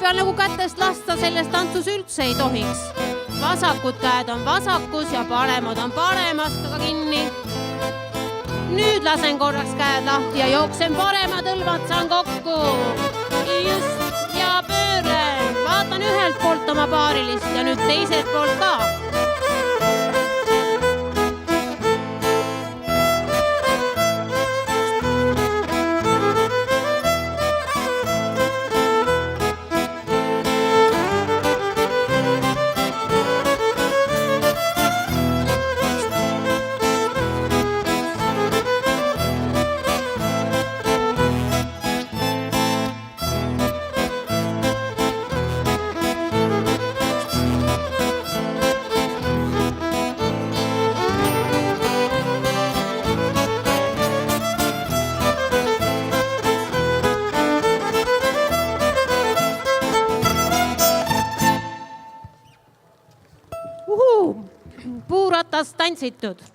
peal nagu kätest lasta, selles tantsus üldse ei tohiks. Vasakud käed on vasakus ja paremad on paremas ka kinni. Nüüd lasen korraks käed lahti ja jooksen paremad õlvad saan kokku. Just ja pöören. Vaatan ühelt poolt oma paarilist ja nüüd teiselt poolt ka. Puuratas tantsitud.